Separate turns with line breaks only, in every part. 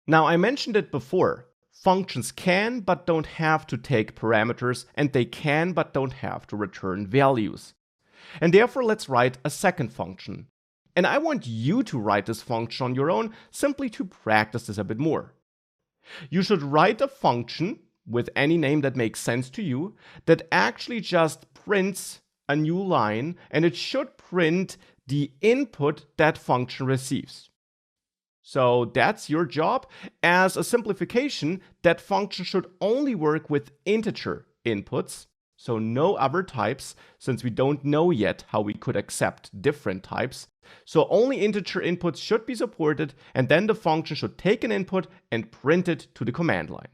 Now, I mentioned it before. Functions can but don't have to take parameters, and they can but don't have to return values. And therefore, let's write a second function. And I want you to write this function on your own, simply to practice this a bit more. You should write a function with any name that makes sense to you that actually just prints a new line, and it should print the input that function receives. So that's your job. As a simplification, that function should only work with integer inputs, so no other types, since we don't know yet how we could accept different types. So only integer inputs should be supported, and then the function should take an input and print it to the command line.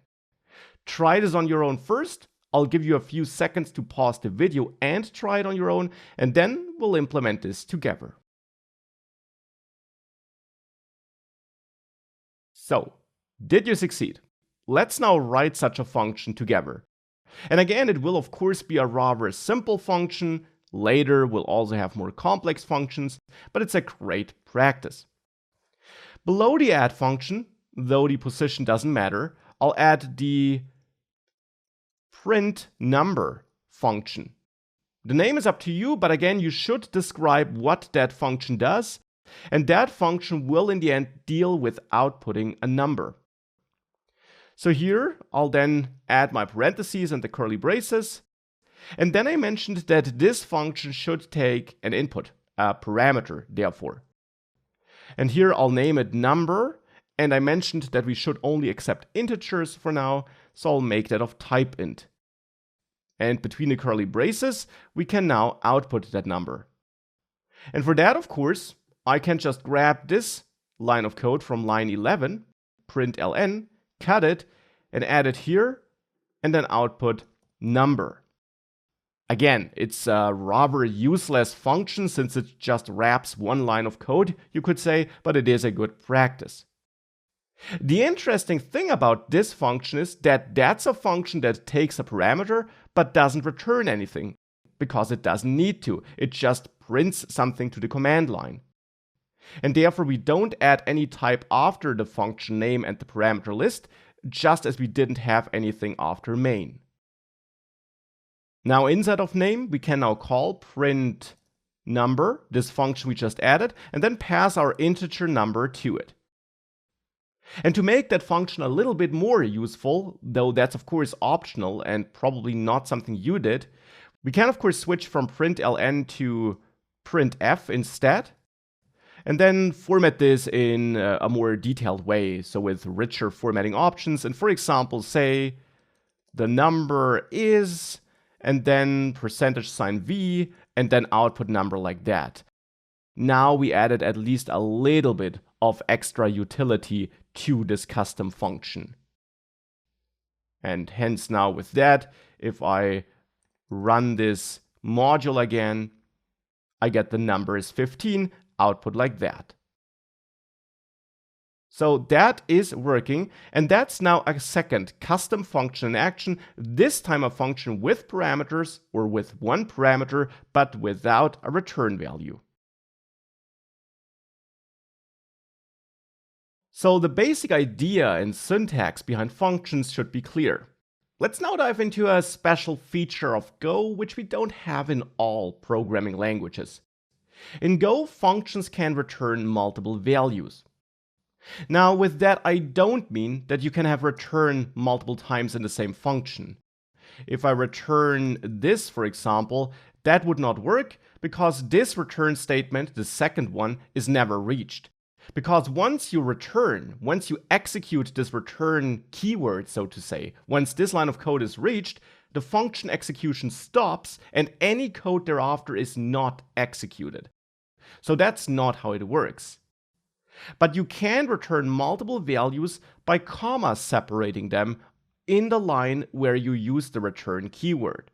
Try this on your own first. I'll give you a few seconds to pause the video and try it on your own, and then we'll implement this together. So, did you succeed? Let's now write such a function together. And again, it will of course be a rather simple function. Later, we'll also have more complex functions, but it's a great practice. Below the add function, though the position doesn't matter, I'll add the print number function. The name is up to you, but again, you should describe what that function does, and that function will in the end deal with outputting a number. So here, I'll then add my parentheses and the curly braces, and then I mentioned that this function should take an input, a parameter, therefore. And here I'll name it number, and I mentioned that we should only accept integers for now, so I'll make that of type int. And between the curly braces, we can now output that number. And for that, of course, I can just grab this line of code from line 11, println, cut it, and add it here, and then output number. Again, it's a rather useless function since it just wraps one line of code, you could say, but it is a good practice. The interesting thing about this function is that that's a function that takes a parameter but doesn't return anything, because it doesn't need to. It just prints something to the command line. And therefore, we don't add any type after the function name and the parameter list, just as we didn't have anything after main. Now inside of name, we can now call print number, this function we just added, and then pass our integer number to it. And to make that function a little bit more useful, though that's of course optional and probably not something you did, we can of course switch from println to printf instead, and then format this in a more detailed way, so with richer formatting options, and for example say the number is, and then %v, and then output number like that. Now we added at least a little bit of extra utility to this custom function. And hence now with that, if I run this module again, I get the number is 15, output like that. So that is working, and that's now a second custom function in action, this time a function with parameters or with one parameter, but without a return value. So the basic idea and syntax behind functions should be clear. Let's now dive into a special feature of Go, which we don't have in all programming languages. In Go, functions can return multiple values. Now, with that, I don't mean that you can have return multiple times in the same function. If I return this, for example, that would not work because this return statement, the second one, is never reached. Because once you execute this return keyword, so to say, once this line of code is reached, the function execution stops and any code thereafter is not executed. So that's not how it works. But you can return multiple values by comma separating them in the line where you use the return keyword.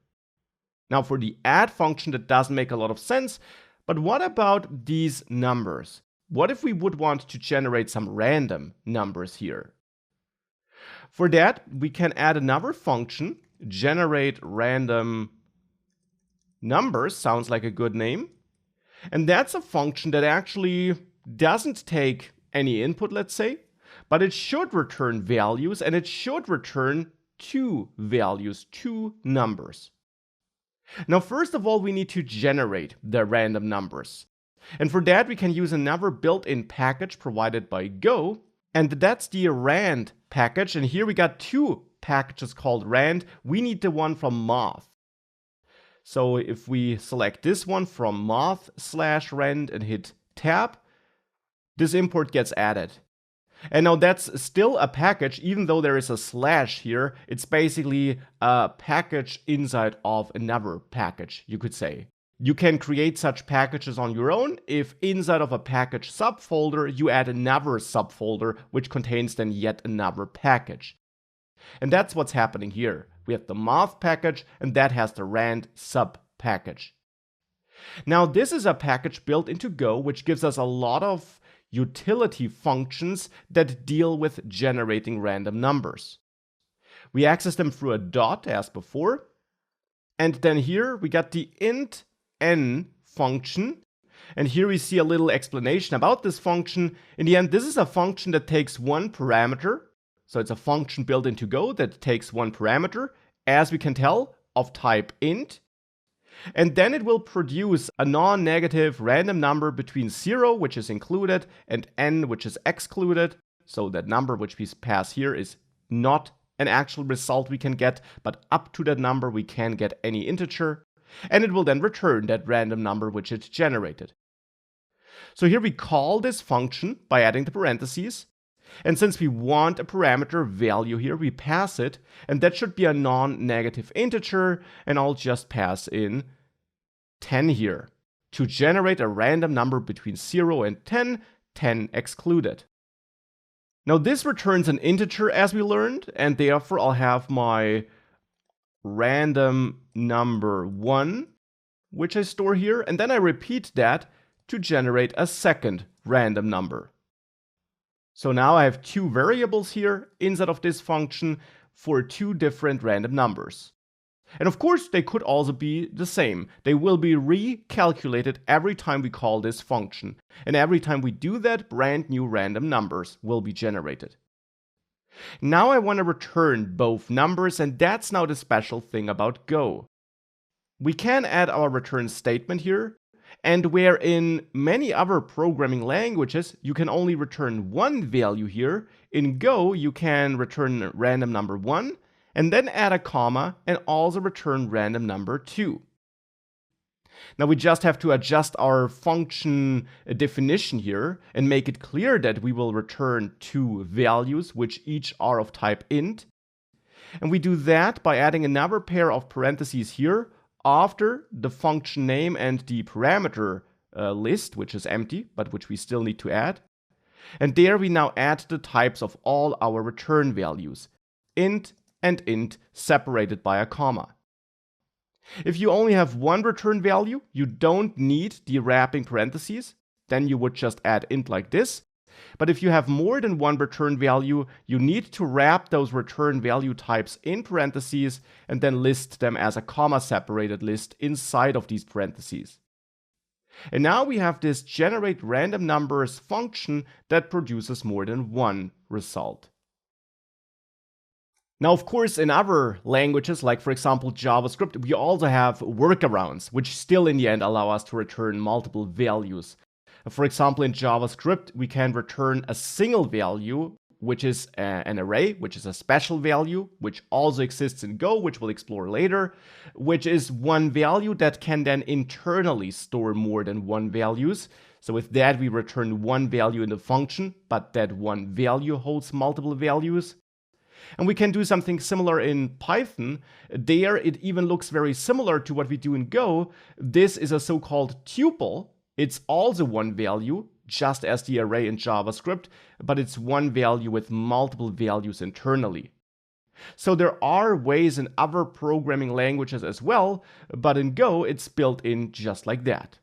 Now for the add function, that doesn't make a lot of sense, but what about these numbers? What if we would want to generate some random numbers here? For that, we can add another function, generate random numbers, sounds like a good name. And that's a function that actually doesn't take any input, let's say, but it should return values, and it should return two values, two numbers. Now, first of all, we need to generate the random numbers. And for that, we can use another built-in package provided by Go, and that's the rand package. And here we got two packages called rand. We need the one from Moth. So if we select this one from moth/rand and hit tab, this import gets added. And now that's still a package, even though there is a slash here. It's basically a package inside of another package, you could say. You can create such packages on your own if inside of a package subfolder you add another subfolder which contains then yet another package. And that's what's happening here. We have the Moth package, and that has the rand sub package. Now this is a package built into Go which gives us a lot of utility functions that deal with generating random numbers. We access them through a dot as before, and then here we got the int n function, and here we see a little explanation about this function. In the end, this is a function that takes one parameter, so it's a function built into Go that takes one parameter, as we can tell, of type int. And then it will produce a non-negative random number between 0, which is included, and n, which is excluded. So that number which we pass here is not an actual result we can get, but up to that number we can get any integer. And it will then return that random number which it generated. So here we call this function by adding the parentheses. And since we want a parameter value here, we pass it, and that should be a non-negative integer, and I'll just pass in 10 here to generate a random number between 0 and 10, 10 excluded. Now this returns an integer as we learned, and therefore I'll have my random number 1, which I store here, and then I repeat that to generate a second random number. So now I have two variables here inside of this function for two different random numbers. And of course, they could also be the same. They will be recalculated every time we call this function. And every time we do that, brand new random numbers will be generated. Now I want to return both numbers, and that's now the special thing about Go. We can add our return statement here. And where in many other programming languages you can only return one value here, in Go you can return random number 1 and then add a comma and also return random number 2. Now we just have to adjust our function definition here and make it clear that we will return two values which each are of type int. And we do that by adding another pair of parentheses here after the function name and the parameter list, which is empty, but which we still need to add. And there we now add the types of all our return values, int and int, separated by a comma. If you only have one return value, you don't need the wrapping parentheses. Then you would just add int like this. But if you have more than one return value, you need to wrap those return value types in parentheses and then list them as a comma-separated list inside of these parentheses. And now we have this generate random numbers function that produces more than one result. Now, of course, in other languages, like for example JavaScript, we also have workarounds, which still in the end allow us to return multiple values. For example, in JavaScript, we can return a single value, which is an array, which is a special value, which also exists in Go, which we'll explore later, which is one value that can then internally store more than one values. So with that, we return one value in the function, but that one value holds multiple values. And we can do something similar in Python. There, it even looks very similar to what we do in Go. This is a so-called tuple. It's also one value, just as the array in JavaScript, but it's one value with multiple values internally. So there are ways in other programming languages as well, but in Go, it's built in just like that.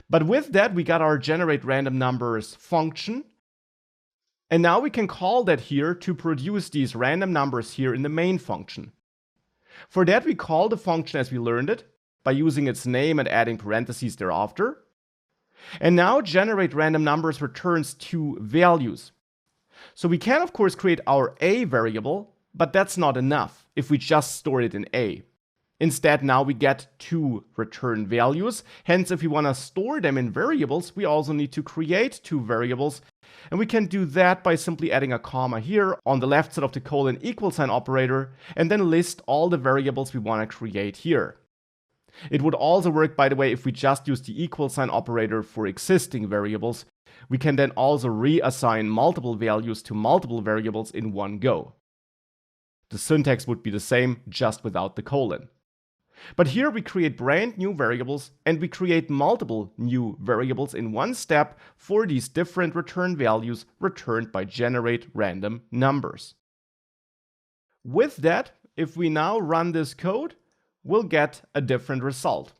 But with that, we got our generate random numbers function. And now we can call that here to produce these random numbers here in the main function. For that, we call the function as we learned it, by using its name and adding parentheses thereafter. And now generate random numbers returns two values. So we can of course create our a variable, but that's not enough if we just store it in a. Instead, now we get two return values. Hence, if we want to store them in variables, we also need to create two variables. And we can do that by simply adding a comma here on the left side of the colon equal sign operator, and then list all the variables we want to create here. It would also work, by the way, if we just use the equal sign operator for existing variables. We can then also reassign multiple values to multiple variables in one go. The syntax would be the same, just without the colon. But here we create brand new variables, and we create multiple new variables in one step for these different return values returned by generate random numbers. With that, if we now run this code, we'll get a different result.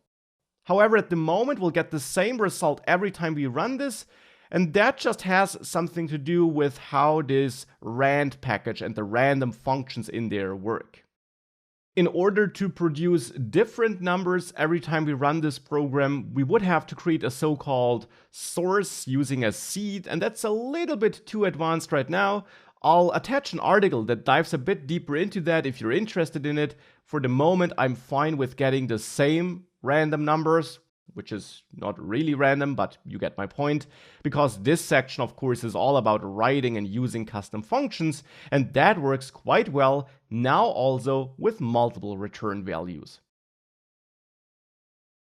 However, at the moment, we'll get the same result every time we run this, and that just has something to do with how this rand package and the random functions in there work. In order to produce different numbers every time we run this program, we would have to create a so-called source using a seed, and that's a little bit too advanced right now. I'll attach an article that dives a bit deeper into that if you're interested in it. For the moment, I'm fine with getting the same random numbers, which is not really random, but you get my point, because this section, of course, is all about writing and using custom functions, and that works quite well now also with multiple return values.